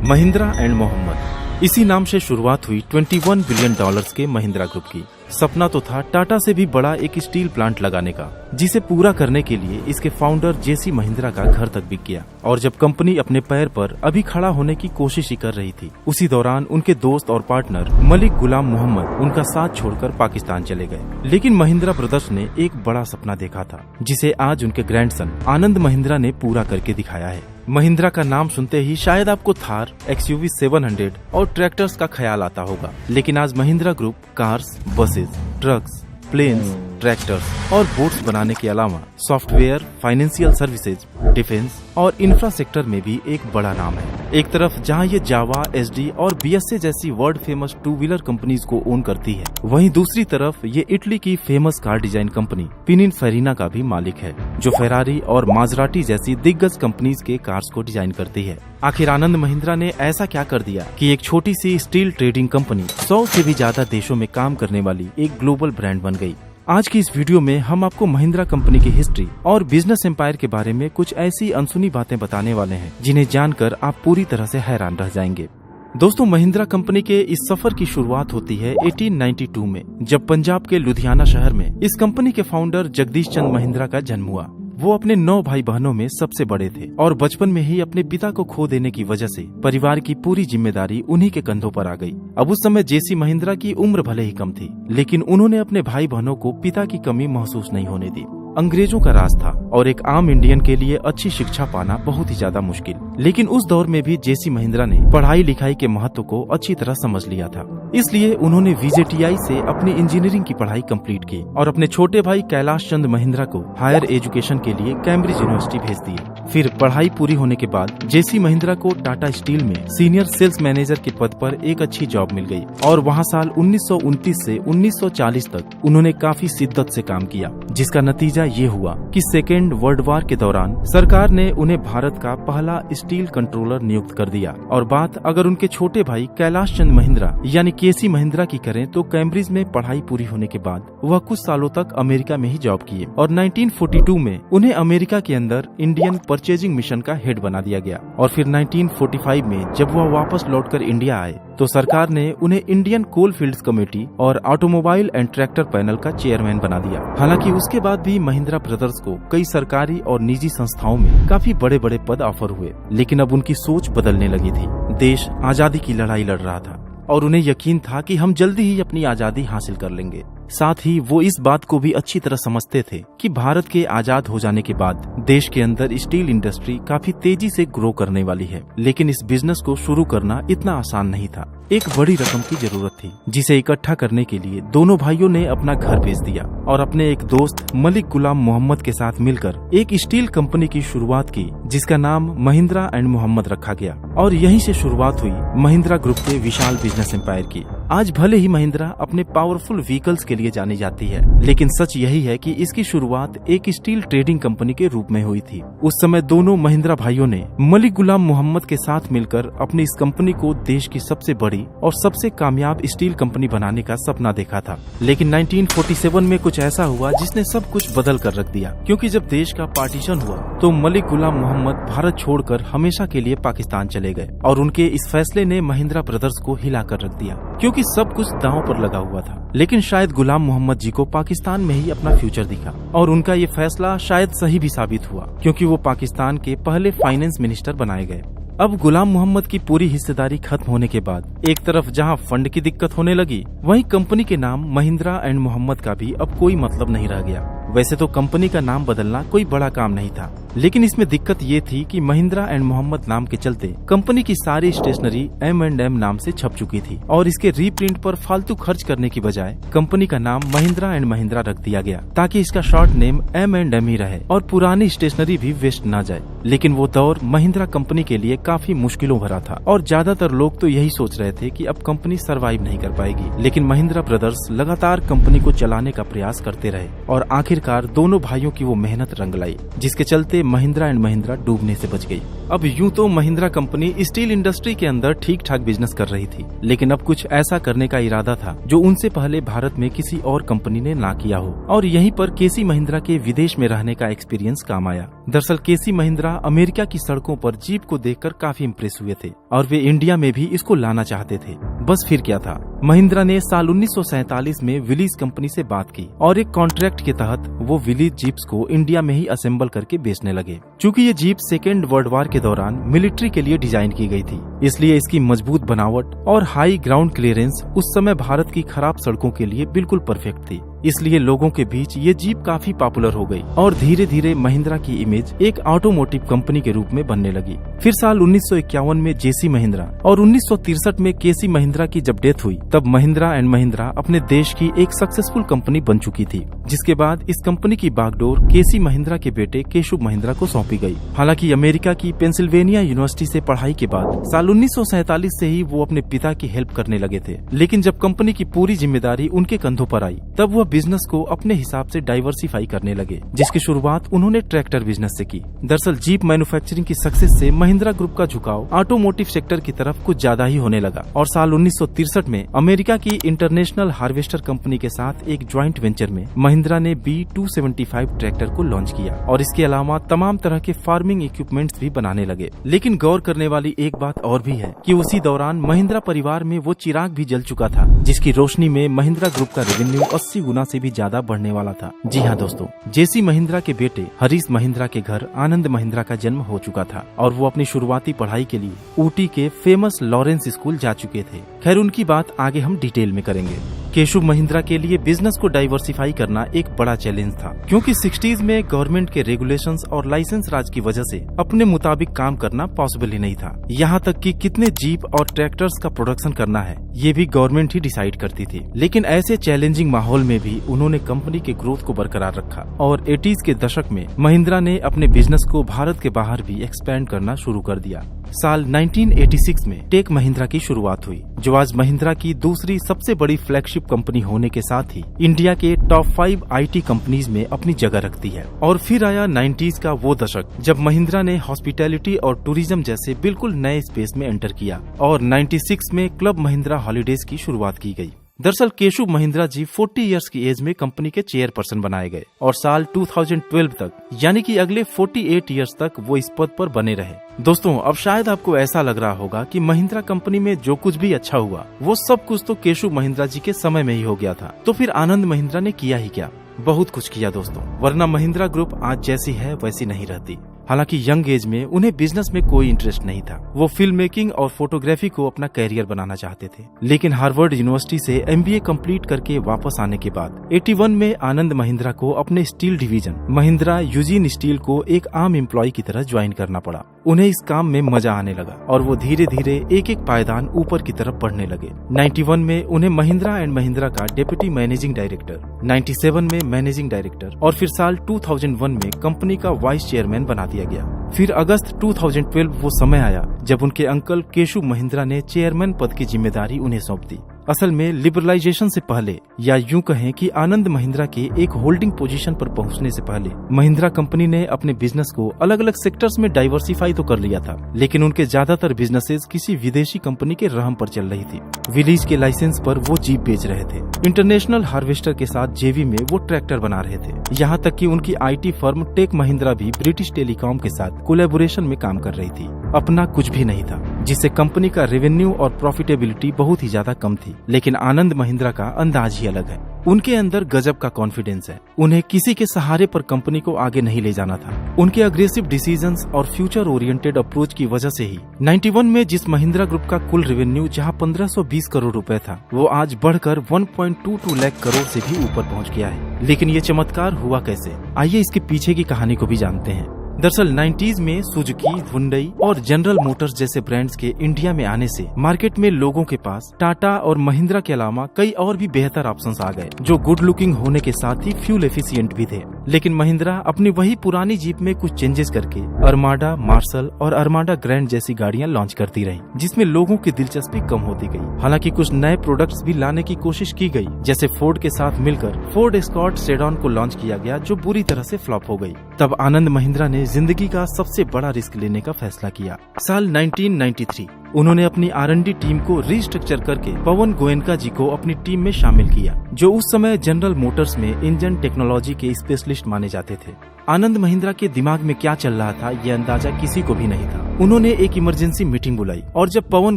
Mahindra and Mohammad, इसी नाम से शुरुआत हुई $21 बिलियन के महिंद्रा ग्रुप की। सपना तो था टाटा से भी बड़ा एक स्टील प्लांट लगाने का, जिसे पूरा करने के लिए इसके फाउंडर जेसी महिंद्रा का घर तक बिक गया। और जब कंपनी अपने पैर पर अभी खड़ा होने की कोशिश ही कर रही थी, उसी दौरान उनके दोस्त और पार्टनर मलिक गुलाम मोहम्मद उनका साथ छोड़कर पाकिस्तान चले गए। लेकिन महिंद्रा ब्रदर्स ने एक बड़ा सपना देखा था, जिसे आज उनके ग्रैंडसन आनंद महिंद्रा ने पूरा करके दिखाया है। महिंद्रा का नाम सुनते ही शायद आपको थार, XUV 700 और ट्रैक्टर्स का ख्याल आता होगा, लेकिन आज Mahindra group cars, buses, trucks, planes, tractors और बोट्स बनाने के अलावा सॉफ्टवेयर, फाइनेंशियल सर्विसेज, डिफेंस और इंफ्रा सेक्टर में भी एक बड़ा नाम है। एक तरफ जहां ये जावा, SD और BSA जैसी world famous two wheeler companies को ओन करती है, वहीं दूसरी तरफ ये इटली की famous car design company Pininfarina का भी मालिक है, जो फेरारी और माजराटी जैसी दिग्गज कंपनीज के कार्स को डिजाइन करती है। आखिर आनंद महिंद्रा ने ऐसा क्या कर दिया कि एक छोटी सी स्टील ट्रेडिंग कंपनी 100 से भी ज्यादा देशों में काम करने वाली एक ग्लोबल ब्रांड बन गई। आज की इस वीडियो में हम आपको महिंद्रा कंपनी की हिस्ट्री और बिजनेस एम्पायर के बारे में कुछ ऐसी अनसुनी बातें बताने वाले हैं, जिन्हें जानकर आप पूरी तरह से हैरान रह जाएंगे। दोस्तों, महिंद्रा कंपनी के इस सफर की शुरुआत होती है 1892 में, जब पंजाब के लुधियाना शहर में इस कंपनी के फाउंडर जगदीश चंद महिंद्रा का जन्म हुआ। वो अपने 9 भाई बहनों में सबसे बड़े थे और बचपन में ही अपने पिता को खो देने की वजह से परिवार की पूरी जिम्मेदारी उन्हीं के कंधों पर आ गई। अब उस समय जेसी महिंद्रा की उम्र भले ही कम थी, लेकिन उन्होंने अपने भाई बहनों को पिता की कमी महसूस नहीं होने दी। अंग्रेजों का राज था और एक आम इंडियन के लिए अच्छी शिक्षा पाना बहुत ही ज्यादा मुश्किल, लेकिन उस दौर में भी जेसी महिंद्रा ने पढ़ाई लिखाई के महत्व को अच्छी तरह समझ लिया था। इसलिए उन्होंने VJTI से अपनी इंजीनियरिंग की पढ़ाई कंप्लीट की और अपने छोटे भाई कैलाश चंद महिंद्रा को हायर एजुकेशन के लिए कैम्ब्रिज यूनिवर्सिटी भेज दिए। फिर पढ़ाई पूरी होने के बाद जेसी महिंद्रा को टाटा स्टील में सीनियर सेल्स मैनेजर के पद पर एक अच्छी जॉब मिल गई और वहाँ साल 1929 से 1940 तक उन्होंने काफी शिद्दत से काम किया, जिसका नतीजा ये हुआ कि सेकेंड वर्ल्ड वॉर के दौरान सरकार ने उन्हें भारत का पहला स्टील कंट्रोलर नियुक्त कर दिया। और बात अगर उनके छोटे भाई कैलाश चंद महिंद्रा यानी केसी महिंद्रा की करें, तो कैम्ब्रिज में पढ़ाई पूरी होने के बाद वह कुछ सालों तक अमेरिका में ही जॉब किए और 1942 में उन्हें अमेरिका के अंदर इंडियन परचेजिंग मिशन का हेड बना दिया गया। और फिर 1945 में जब वह वापस लौटकर इंडिया आए, तो सरकार ने उन्हें इंडियन कोल फील्ड्स कमेटी और ऑटोमोबाइल एंड ट्रैक्टर पैनल का चेयरमैन बना दिया। हालांकि उसके बाद भी महिंद्रा ब्रदर्स को कई सरकारी और निजी संस्थाओं में काफी बड़े बड़े पद ऑफर हुए, लेकिन अब उनकी सोच बदलने लगी थी। देश आजादी की लड़ाई लड़ रहा था और उन्हें यकीन था कि हम जल्दी ही अपनी आजादी हासिल कर लेंगे। साथ ही वो इस बात को भी अच्छी तरह समझते थे कि भारत के आजाद हो जाने के बाद देश के अंदर स्टील इंडस्ट्री काफी तेजी से ग्रो करने वाली है, लेकिन इस बिजनेस को शुरू करना इतना आसान नहीं था। एक बड़ी रकम की जरूरत थी, जिसे इकट्ठा करने के लिए दोनों भाइयों ने अपना घर बेच दिया और अपने एक दोस्त मलिक गुलाम मोहम्मद के साथ मिलकर एक स्टील कंपनी की शुरुआत की, जिसका नाम महिंद्रा एंड मोहम्मद रखा गया। और यहीं से शुरुआत हुई महिंद्रा ग्रुप के विशाल बिजनेस एम्पायर की। आज भले ही महिंद्रा अपने पावरफुल व्हीकल्स के लिए जानी जाती है, लेकिन सच यही है कि इसकी शुरुआत एक स्टील ट्रेडिंग कंपनी के रूप में हुई थी। उस समय दोनों महिंद्रा भाइयों ने मलिक गुलाम मोहम्मद के साथ मिलकर अपनी इस कंपनी को देश की सबसे बड़ी और सबसे कामयाब स्टील कंपनी बनाने का सपना देखा था। लेकिन 1947 में कुछ ऐसा हुआ जिसने सब कुछ बदल कर रख दिया, क्योंकि जब देश का पार्टीशन हुआ तो मलिक गुलाम मोहम्मद भारत छोड़कर हमेशा के लिए पाकिस्तान चले गए और उनके इस फैसले ने महिंद्रा ब्रदर्स को हिला कर रख दिया, क्योंकि सब कुछ दांव पर लगा हुआ था। लेकिन शायद गुलाम मोहम्मद जी को पाकिस्तान में ही अपना फ्यूचर दिखा और उनका ये फैसला शायद सही भी साबित हुआ, क्योंकि वो पाकिस्तान के पहले फाइनेंस मिनिस्टर बनाए गए। अब गुलाम मोहम्मद की पूरी हिस्सेदारी खत्म होने के बाद एक तरफ जहां फंड की दिक्कत होने लगी, वहीं कंपनी के नाम महिंद्रा एंड मोहम्मद का भी अब कोई मतलब नहीं रह गया। वैसे तो कंपनी का नाम बदलना कोई बड़ा काम नहीं था, लेकिन इसमें दिक्कत ये थी कि महिंद्रा एंड मोहम्मद नाम के चलते कंपनी की सारी स्टेशनरी M&M नाम से छप चुकी थी और इसके रीप्रिंट पर फालतू खर्च करने की बजाय कंपनी का नाम महिंद्रा एंड महिंद्रा रख दिया गया, ताकि इसका शॉर्ट नेम M&M ही रहे और पुरानी स्टेशनरी भी वेस्ट न जाए। लेकिन वो दौर महिंद्रा कंपनी के लिए काफी मुश्किलों भरा था और ज्यादातर लोग तो यही सोच रहे थे कि अब कंपनी सरवाइव नहीं कर पाएगी। लेकिन महिंद्रा ब्रदर्स लगातार कंपनी को चलाने का प्रयास करते रहे और आखिरकार दोनों भाइयों की वो मेहनत रंग लाई, जिसके चलते महिंद्रा एंड महिंद्रा डूबने से बच गई। अब यूं तो महिंद्रा कंपनी स्टील इंडस्ट्री के अंदर ठीक ठाक बिजनेस कर रही थी, लेकिन अब कुछ ऐसा करने का इरादा था जो उनसे पहले भारत में किसी और कंपनी ने ना किया हो, और यहीं पर केसी महिंद्रा के विदेश में रहने का एक्सपीरियंस काम आया। दरअसल केसी महिंद्रा अमेरिका की सड़कों पर जीप को देखकर काफी इम्प्रेस हुए थे और वे इंडिया में भी इसको लाना चाहते थे। बस फिर क्या था, महिंद्रा ने साल 1947 में विलीज कंपनी से बात की और एक कॉन्ट्रैक्ट के तहत वो विलीज जीप्स को इंडिया में ही असेंबल करके बेचने लगे। चूँकि ये जीप सेकेंड वर्ल्ड वॉर के दौरान मिलिट्री के लिए डिजाइन की गई थी, इसलिए इसकी मजबूत बनावट और हाई ग्राउंड क्लियरेंस उस समय भारत की खराब सड़कों के लिए बिल्कुल परफेक्ट थी। इसलिए लोगों के बीच ये जीप काफी पॉपुलर हो गई और धीरे धीरे महिंद्रा की इमेज एक ऑटोमोटिव कंपनी के रूप में बनने लगी। फिर साल 1951 में जेसी महिंद्रा और 1963 में केसी महिंद्रा की जब डेथ हुई, तब महिंद्रा एंड महिंद्रा अपने देश की एक सक्सेसफुल कंपनी बन चुकी थी, जिसके बाद इस कंपनी की बागडोर केसी महिंद्रा के बेटे केशव महिंद्रा को सौंपी गई। हालांकि अमेरिका की पेंसिल्वेनिया यूनिवर्सिटी से पढ़ाई के बाद साल 1947 से ही वो अपने पिता की हेल्प करने लगे थे, लेकिन जब कंपनी की पूरी जिम्मेदारी उनके कंधों पर आई, तब वह बिजनेस को अपने हिसाब से डाइवर्सिफाई करने लगे, जिसकी शुरुआत उन्होंने ट्रैक्टर बिजनेस से की। दरअसल जीप मैन्युफैक्चरिंग की सक्सेस से महिंद्रा ग्रुप का झुकाव ऑटोमोटिव सेक्टर की तरफ कुछ ज्यादा ही होने लगा और साल 1963 में अमेरिका की इंटरनेशनल हार्वेस्टर कंपनी के साथ एक ज्वाइंट वेंचर में महिंद्रा ने B275 ट्रैक्टर को लॉन्च किया और इसके अलावा तमाम तरह के फार्मिंग इक्विपमेंट्स भी बनाने लगे। लेकिन गौर करने वाली एक बात और भी है कि उसी दौरान महिंद्रा परिवार में वो चिराग भी जल चुका था, जिसकी रोशनी में महिंद्रा ग्रुप का रेवेन्यू 80 गुना से भी ज्यादा बढ़ने वाला था। जी हाँ दोस्तों, जेसी महिंद्रा के बेटे हरीश महिंद्रा के घर आनंद महिंद्रा का जन्म हो चुका था और वो अपनी शुरुआती पढ़ाई के लिए ऊटी के फेमस लॉरेंस स्कूल जा चुके थे। खैर, उनकी बात आगे हम डिटेल में करेंगे। केशव महिंद्रा के लिए बिजनेस को डाइवर्सिफाई करना एक बड़ा चैलेंज था, क्योंकि 60s में गवर्नमेंट के रेगुलेशंस और लाइसेंस राज की वजह से अपने मुताबिक काम करना पॉसिबल ही नहीं था। यहाँ तक कि कितने जीप और ट्रैक्टर्स का प्रोडक्शन करना है, ये भी गवर्नमेंट ही डिसाइड करती थी। लेकिन ऐसे चैलेंजिंग माहौल में भी उन्होंने कंपनी के ग्रोथ को बरकरार रखा और 80s के दशक में महिंद्रा ने अपने बिजनेस को भारत के बाहर भी एक्सपेंड करना शुरू कर दिया। साल 1986 में टेक महिंद्रा की शुरुआत हुई, जो आज महिंद्रा की दूसरी सबसे बड़ी फ्लैगशिप कंपनी होने के साथ ही इंडिया के टॉप 5 IT कंपनीज में अपनी जगह रखती है। और फिर आया 90s का वो दशक जब महिंद्रा ने हॉस्पिटैलिटी और टूरिज्म जैसे बिल्कुल नए स्पेस में एंटर किया और 96 में क्लब महिंद्रा हॉलीडेज की शुरुआत की गई। दरअसल केशव महिंद्रा जी 40 इयर्स की एज में कंपनी के चेयरपर्सन बनाए गए और साल 2012 तक, यानी कि अगले 48 इयर्स तक वो इस पद पर बने रहे। दोस्तों, अब शायद आपको ऐसा लग रहा होगा कि महिंद्रा कंपनी में जो कुछ भी अच्छा हुआ वो सब कुछ तो केशव महिंद्रा जी के समय में ही हो गया था, तो फिर आनंद महिंद्रा ने किया ही क्या? बहुत कुछ किया दोस्तों, वरना महिंद्रा ग्रुप आज जैसी है वैसी नहीं रहती। हालांकि यंग एज में उन्हें बिजनेस में कोई इंटरेस्ट नहीं था, वो फिल्म मेकिंग और फोटोग्राफी को अपना कैरियर बनाना चाहते थे। लेकिन हार्वर्ड यूनिवर्सिटी से MBA कंप्लीट करके वापस आने के बाद 81 में आनंद महिंद्रा को अपने steel division Mahindra Eugene steel को एक आम एम्प्लॉय की तरह ज्वाइन करना पड़ा। उन्हें इस काम में मजा आने लगा और वो धीरे धीरे एक एक पायदान ऊपर की तरफ बढ़ने लगे। 91 में उन्हें महिंद्रा एंड महिंद्रा का डेप्यूटी मैनेजिंग डायरेक्टर, 97 में मैनेजिंग डायरेक्टर और फिर साल 2001 में कंपनी का वाइस चेयरमैन बना दिया गया। फिर अगस्त 2012 वो समय आया जब उनके अंकल केशव महिंद्रा ने चेयरमैन पद की जिम्मेदारी उन्हें सौंप दी। असल में लिबरलाइजेशन से पहले, या यूं कहें कि आनंद महिंद्रा के एक होल्डिंग पोजीशन पर पहुंचने से पहले, महिंद्रा कंपनी ने अपने बिजनेस को अलग अलग सेक्टर्स में डाइवर्सिफाई तो कर लिया था, लेकिन उनके ज्यादातर बिजनेसेस किसी विदेशी कंपनी के रहम पर चल रही थी। विलीज के लाइसेंस पर वो जीप बेच रहे थे, इंटरनेशनल हार्वेस्टर के साथ जेवी में वो ट्रैक्टर बना रहे थे, यहाँ तक कि उनकी IT फर्म टेक महिंद्रा भी ब्रिटिश टेलीकॉम के साथ कोलैबोरेशन में काम कर रही थी। अपना कुछ भी नहीं था, जिससे कंपनी का रेवेन्यू और प्रॉफिटेबिलिटी बहुत ही ज्यादा कम थी। लेकिन आनंद महिंद्रा का अंदाज ही अलग है। उनके अंदर गजब का कॉन्फिडेंस है। उन्हें किसी के सहारे पर कंपनी को आगे नहीं ले जाना था। उनके अग्रेसिव डिसीजंस और फ्यूचर ओरिएंटेड अप्रोच की वजह से ही 91 में जिस महिंद्रा ग्रुप का कुल रेवेन्यू जहां 1520 करोड़ रुपए था, वो आज बढ़कर 1.22 लाख करोड़ से भी ऊपर पहुंच गया है। लेकिन ये चमत्कार हुआ कैसे? आइए इसके पीछे की कहानी को भी जानते हैं। दरअसल 90s में सुजुकी, हुंडई और जनरल मोटर्स जैसे ब्रांड्स के इंडिया में आने से मार्केट में लोगों के पास टाटा और महिंद्रा के अलावा कई और भी बेहतर ऑप्शंस आ गए, जो गुड लुकिंग होने के साथ ही फ्यूल एफिशिएंट भी थे। लेकिन महिंद्रा अपनी वही पुरानी जीप में कुछ चेंजेस करके अरमाडा, मार्शल और अरमाडा ग्रैंड जैसी गाड़ियां लॉन्च करती रही, जिसमें लोगों की दिलचस्पी कम होती गई। हालांकि कुछ नए प्रोडक्ट्स भी लाने की कोशिश की गई, जैसे फोर्ड के साथ मिलकर फोर्ड एस्कॉर्ट सेडॉन को लॉन्च किया गया, जो बुरी तरह से फ्लॉप हो गई। तब आनंद महिंद्रा ने जिंदगी का सबसे बड़ा रिस्क लेने का फैसला किया। साल 1993 उन्होंने अपनी R&D टीम को रिस्ट्रक्चर करके पवन गोयनका जी को अपनी टीम में शामिल किया, जो उस समय जनरल मोटर्स में इंजन टेक्नोलॉजी के स्पेशलिस्ट माने जाते थे। आनंद महिंद्रा के दिमाग में क्या चल रहा था ये अंदाजा किसी को भी नहीं था। उन्होंने एक इमरजेंसी मीटिंग बुलाई और जब पवन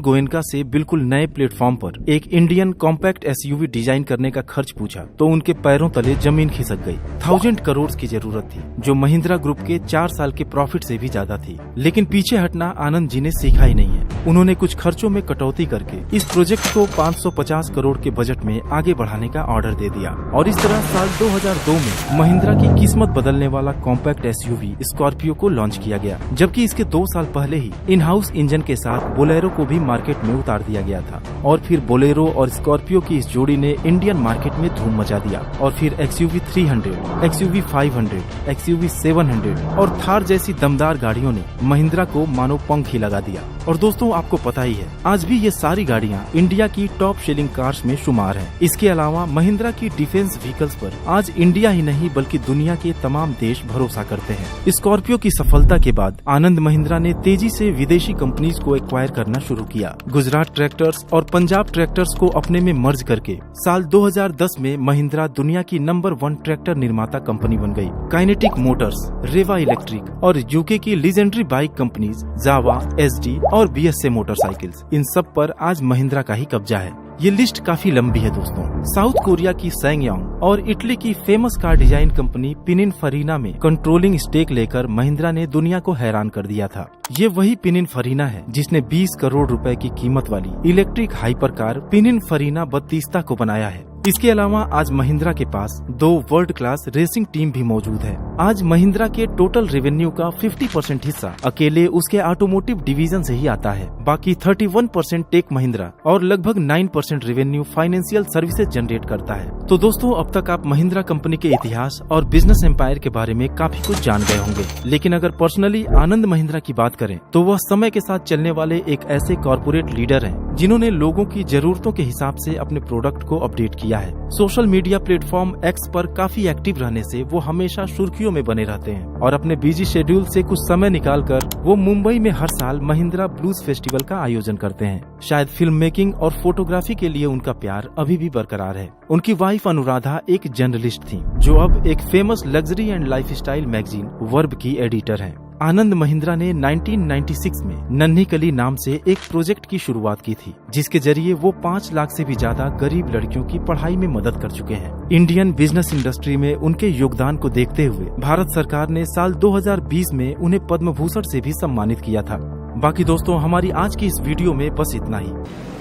गोयनका से बिल्कुल नए प्लेटफॉर्म पर एक इंडियन कॉम्पैक्ट एसयूवी डिजाइन करने का खर्च पूछा तो उनके पैरों तले जमीन खिसक गई। 1000 करोड़ की जरूरत थी, जो महिंद्रा ग्रुप के 4 साल के प्रॉफिट से भी ज्यादा थी। लेकिन पीछे हटना आनंद जी ने सीखा ही नहीं है। उन्होंने कुछ खर्चों में कटौती करके इस प्रोजेक्ट को 550 करोड़ के बजट में आगे बढ़ाने का ऑर्डर दे दिया और इस तरह साल 2002 में महिंद्रा की किस्मत बदलने वाला कॉम्पैक्ट एसयूवी स्कॉर्पियो को लॉन्च किया गया, जबकि इसके 2 साल पहले ही इन हाउस इंजन के साथ बोलेरो को भी मार्केट में उतार दिया गया था। और फिर बोलेरो और स्कॉर्पियो की इस जोड़ी ने इंडियन मार्केट में धूम मचा दिया और फिर एक्सयूवी 300, एक्सयूवी 500, एक्सयूवी 700 और थार जैसी दमदार गाड़ियों ने महिंद्रा को मानो पंख ही लगा दिया। और दोस्तों आपको पता ही है, आज भी ये सारी गाड़ियां इंडिया की टॉप सेलिंग कार्स में शुमार हैं। इसके अलावा महिंद्रा की डिफेंस व्हीकल्स पर आज इंडिया ही नहीं बल्कि दुनिया के तमाम देश भरोसा करते हैं। स्कॉर्पियो की सफलता के बाद आनंद महिंद्रा ने तेजी से विदेशी कंपनीज को एक्वायर करना शुरू किया। गुजरात ट्रैक्टर्स और पंजाब ट्रैक्टर्स को अपने में मर्ज करके साल 2010 में महिंद्रा दुनिया की नंबर 1 ट्रैक्टर निर्माता कंपनी बन गई। काइनेटिक मोटर्स, रेवा इलेक्ट्रिक और यूके की लीजेंडरी बाइक कंपनीज जावा, एसडी और बीएसए मोटरसाइकिल्स, इन सब पर आज महिंद्रा का ही कब्जा है। ये लिस्ट काफी लंबी है दोस्तों। साउथ कोरिया की सैंगयांग और इटली की फेमस कार डिजाइन कंपनी पिनिनफरीना में कंट्रोलिंग स्टेक लेकर महिंद्रा ने दुनिया को हैरान कर दिया था। ये वही पिनिनफरीना है जिसने 20 करोड़ रुपए की कीमत वाली इलेक्ट्रिक हाइपर कार पिनिनफरीना बत्तीस्ता को बनाया है। इसके अलावा आज महिंद्रा के पास 2 वर्ल्ड क्लास रेसिंग टीम भी मौजूद है। आज महिंद्रा के टोटल रेवेन्यू का 50% हिस्सा अकेले उसके ऑटोमोटिव डिवीजन से ही आता है। बाकी 31% टेक महिंद्रा और लगभग 9% रेवेन्यू फाइनेंशियल सर्विसेज जनरेट करता है। तो दोस्तों अब तक आप महिंद्रा कंपनी के इतिहास और बिजनेस एम्पायर के बारे में काफी कुछ जान गए होंगे, लेकिन अगर पर्सनली आनंद महिंद्रा की बात करें तो वह समय के साथ चलने वाले एक ऐसे कॉर्पोरेट लीडर हैं जिन्होंने लोगों की जरूरतों के हिसाब से अपने प्रोडक्ट को अपडेट किया है। सोशल मीडिया प्लेटफॉर्म एक्स पर काफी एक्टिव रहने से वो हमेशा सुर्खियों में बने रहते हैं और अपने बिजी शेड्यूल से कुछ समय निकालकर वो मुंबई में हर साल महिंद्रा ब्लूज फेस्टिवल का आयोजन करते हैं। शायद फिल्म मेकिंग और फोटोग्राफी के लिए उनका प्यार अभी भी बरकरार है। उनकी वाइफ अनुराधा एक जर्नलिस्ट थी जो अब एक famous luxury and lifestyle magazine verb की एडिटर हैं। आनंद महिंद्रा ने 1996 में नन्ही कली नाम से एक प्रोजेक्ट की शुरुआत की थी, जिसके जरिए वो 5 लाख से भी ज्यादा गरीब लड़कियों की पढ़ाई में मदद कर चुके हैं। इंडियन बिजनेस इंडस्ट्री में उनके योगदान को देखते हुए भारत सरकार ने साल 2020 में उन्हें पद्म भूषण से भी सम्मानित किया था। बाकी दोस्तों हमारी आज की इस वीडियो में बस इतना ही।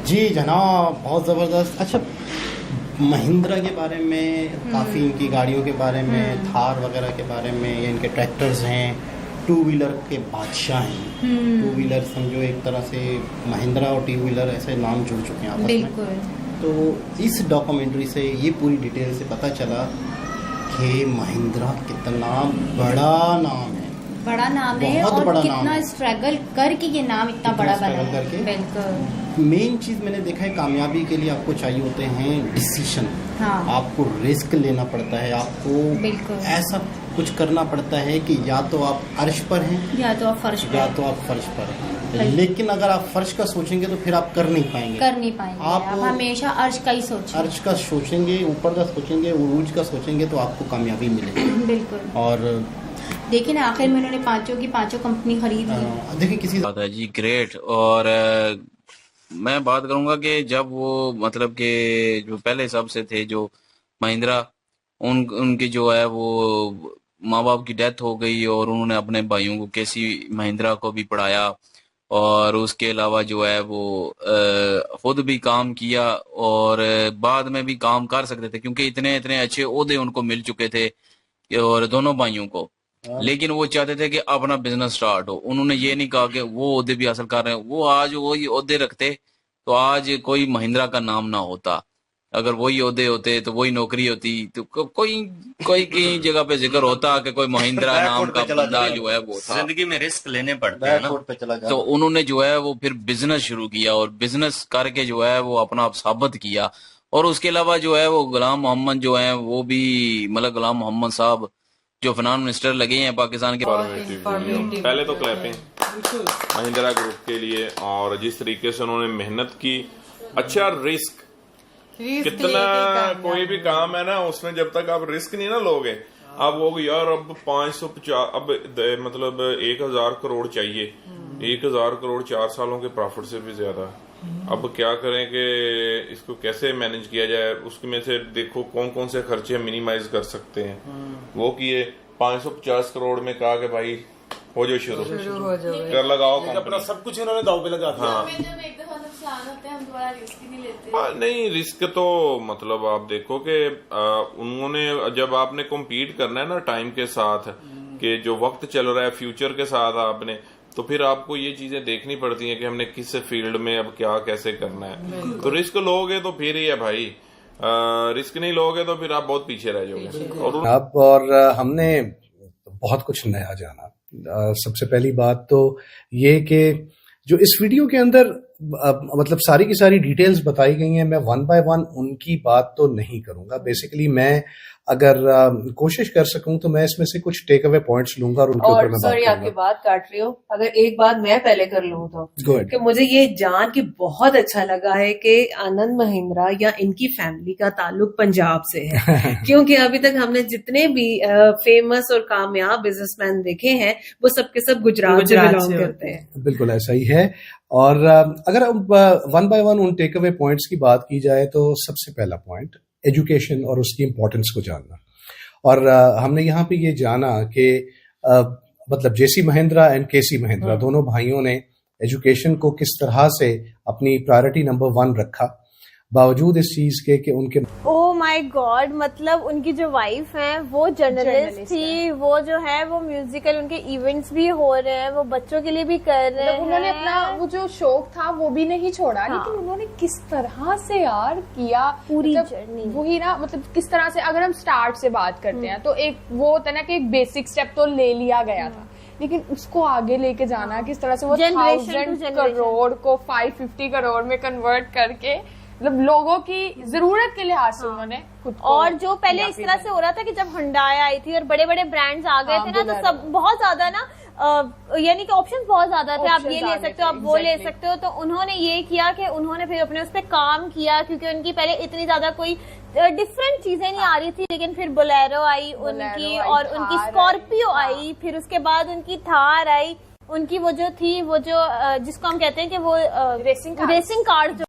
जी जनाब, बहुत जबरदस्त। अच्छा, महिंद्रा के बारे में काफी, इनकी गाड़ियों के बारे में, थार वगैरह के बारे में, या इनके ट्रैक्टर्स हैं, 2 व्हीलर के बादशाह हैं। 2 व्हीलर समझो एक तरह से महिंद्रा और 2 व्हीलर ऐसे नाम जुड़ चुके हैं आपस में। तो इस डॉक्यूमेंट्री से ये पूरी डिटेल से पता चला कि महिंद्रा कितना बड़ा नाम है, बड़ा नाम है और बड़ा कितना स्ट्रगल करके ये नाम इतना बड़ा बना है। बिल्कुल। मेन चीज मैंने देखा है, कामयाबी के लिए आपको चाहिए होते हैं डिसीजन। हाँ। आपको रिस्क लेना पड़ता है, आपको ऐसा कुछ करना पड़ता है कि या तो आप अर्श पर हैं या तो आप फर्श पर हैं। लेकिन अगर आप फर्श का सोचेंगे तो फिर आप कर नहीं पाएंगे। आप हमेशा अर्श का ही सोचेंगे। अर्श का सोचेंगे, ऊपर का सोचेंगे, उरूज का सोचेंगे तो आपको कामयाबी मिलेगी। बिल्कुल। और देखिए ना, आखिर में उन्होंने 5 कंपनी खरीद ली। देखिए किसी बात है जी, ग्रेट। और मैं बात करूंगा कि जब वो मतलब कि जो पहले सबसे थे जो महिंद्रा, उनकी जो है वो माँ बाप की डेथ हो गई और उन्होंने अपने भाइयों को केसी महिंद्रा को भी पढ़ाया और उसके अलावा जो है वो खुद भी काम किया और बाद में भी काम कर सकते थे क्योंकि इतने अच्छे ओहदे उनको मिल चुके थे और दोनों भाइयों को। लेकिन वो चाहते थे कि अपना बिजनेस स्टार्ट हो। उन्होंने ये नहीं कहा कि वो ओहदे भी हासिल कर रहे हैं, वो आज वही ओहदे रखते तो आज कोई महिंद्रा का नाम ना होता। अगर वही ओहदे होते तो वही नौकरी होती तो कोई कहीं जगह पे जिक्र होता कि कोई महिंद्रा नाम का बंदा जो है वो था। जिंदगी में रिस्क लेने पड़ते हैं ना, तो उन्होंने जो है वो फिर बिजनेस शुरू किया और बिजनेस करके जो है वो अपना आप साबित किया। और उसके अलावा जो है वो गुलाम मोहम्मद जो है वो भी, मतलब गुलाम मोहम्मद साहब जो फाइनेंस मिनिस्टर लगे हैं पाकिस्तान के। पहले तो क्लैपिंग महिंद्रा ग्रुप के लिए, और जिस तरीके से उन्होंने मेहनत की। अच्छा, रिस्क कितना, कोई भी काम है ना उसमें जब तक आप रिस्क नहीं ना लोगे अब वो यार अब 550 अब मतलब 1000 करोड़ चाहिए, 1000 करोड़ 4 सालों के प्रॉफिट से भी ज्यादा। अब क्या करें कि इसको कैसे मैनेज किया जाए, उसमें में से देखो कौन कौन से खर्चे मिनिमाइज कर सकते हैं। वो किए 550 करोड़ में कहा कि भाई हो जाओ शुरू कर लगाओ अपना सब कुछ इन्होंने दाव पे लगा दिया। हाँ। जब एक दफा नुकसान होते हैं हम दोबारा रिस्क ही नहीं लेते। नहीं रिस्क तो मतलब आप देखो कि उन्होंने जब आपने कम्पीट करना है ना टाइम के साथ, कि जो वक्त चल रहा है फ्यूचर के साथ आपने, तो फिर आपको ये चीजें देखनी पड़ती हैं कि हमने किस फील्ड में अब क्या कैसे करना है। तो रिस्क लोगे तो फिर ही है भाई, रिस्क नहीं लोगे तो फिर आप बहुत पीछे रह जाओगे। और हमने बहुत कुछ नया जाना। सबसे पहली बात तो ये कि जो इस वीडियो के अंदर मतलब सारी की सारी डिटेल्स बताई गई हैं, मैं वन बाय वन उनकी बात तो नहीं करूंगा। बेसिकली मैं अगर कोशिश कर सकूं तो मैं इसमें से कुछ टेक अवे पॉइंट्स लूंगा और उनके ऊपर मैं बात करूंगा। आपकी बात काट रही हूँ, अगर एक बात मैं पहले कर लूं तो कि मुझे ये जान के बहुत अच्छा लगा है कि आनंद महिंद्रा या इनकी फैमिली का ताल्लुक पंजाब से है। क्योंकि अभी तक हमने जितने भी फेमस और कामयाब बिजनेसमैन देखे हैं वो सबके सब गुजरात से बिलोंग करते हैं। बिल्कुल ऐसा ही है। और अगर वन बाय वन उन टेक अवे पॉइंट्स की बात की जाए तो सबसे पहला पॉइंट एजुकेशन और उसकी इम्पोर्टेंस को जानना। और हमने यहाँ पे ये जाना कि मतलब जेसी महिंद्रा एंड केसी महिंद्रा दोनों भाइयों ने एजुकेशन को किस तरह से अपनी प्रायोरिटी नंबर 1 रखा, बावजूद इस चीज के कि उनके ओह माय गॉड, मतलब उनकी जो वाइफ है वो जर्नलिस्ट थी, वो जो है वो म्यूजिकल उनके इवेंट्स भी हो रहे हैं, वो बच्चों के लिए भी कर रहे हैं। उन्होंने अपना वो जो शौक था वो भी नहीं छोड़ा, लेकिन उन्होंने किस तरह से यार किया पूरी जर्नी, वही ना, मतलब किस तरह से अगर हम स्टार्ट से बात करते हैं तो एक वो होता है ना कि एक बेसिक स्टेप तो ले लिया गया था, लेकिन उसको आगे लेके जाना किस तरह से वो 1000 करोड़ को 550 करोड़ में कन्वर्ट करके, मतलब लोगों की जरूरत के लिहाज से उन्होंने खुद को। और जो पहले इस तरह से हो रहा था कि जब हुंडई आई थी और बड़े बड़े ब्रांड्स आ गए थे ना, तो सब बहुत ज्यादा ना यानी कि ऑप्शंस बहुत ज्यादा थे, आप ये ले सकते हो, आप वो ले सकते हो। तो उन्होंने ये किया कि उन्होंने फिर अपने उस पर काम किया, क्योंकि उनकी पहले इतनी ज्यादा कोई डिफरेंट चीजें नहीं आ रही थी, लेकिन फिर बोलेरो आई उनकी, और उनकी स्कॉर्पियो आई, फिर उसके बाद उनकी थार आई, उनकी वो जो थी वो जो जिसको हम कहते हैं कि वो रेसिंग कार्ड